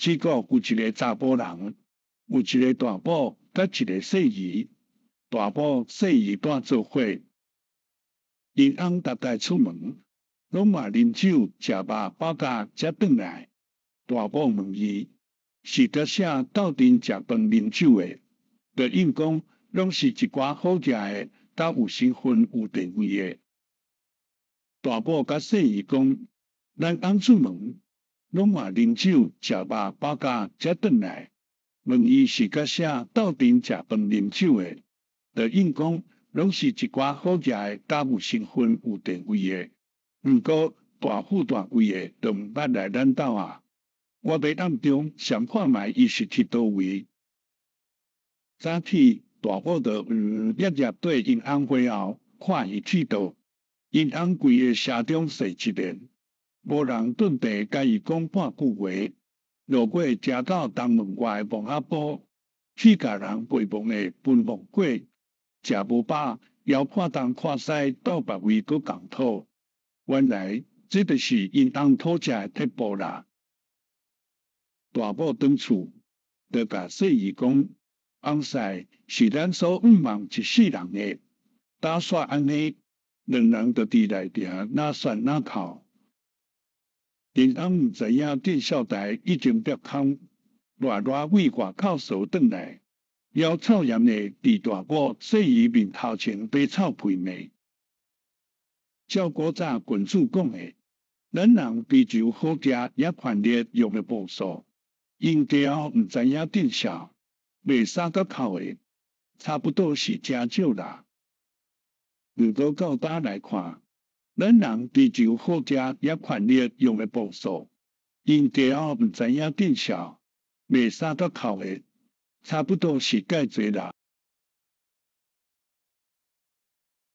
试过有一个查甫人，有一个大宝，甲一个细姨。大宝、细姨带做伙，因翁逐摆出门，拢嘛啉酒、食肉、饱甲才转来。大宝问伊是伫啥斗阵食饭啉酒的，就应讲拢是一寡好食的，甲有身份有地位的。大宝甲细姨讲，咱翁出门，拢嘛啉酒、食肉、饱甲才转来。问伊是甲啥斗阵食饭啉酒的，就应讲拢是一寡好食的，甲有身份有地位的。毋过大富大贵的，就毋捌来咱兜啊。我要暗中想看卖伊是伫倒位。早起大宝就热热对因翁回后，看伊去倒。因翁规个车中坐一人，无人顿地甲伊讲半句话。路过食到东门外的王阿婆，去甲人陪忙的奔忙过，食无饱，又看东看西，到别位搁共讨。原来这就是因翁讨食的铁步啦。大宝转厝，就甲细姨讲，翁婿是咱所仰望一世人的，打煞安尼，两人就伫内底哪算哪哭。因翁毋知影电孝台已经闭空，热热为外口扫转来，腰臭炎的伫大宝细姨面头前白臭屁骂。照古早君主讲的，咱人追求好食也权力用的步数，因地后毋知影见效，袂三角口的，差不多是真少啦。如果到打来看，咱人追求好食也权力用的步数，因地后毋知影见效，袂三角口的，差不多是介济啦。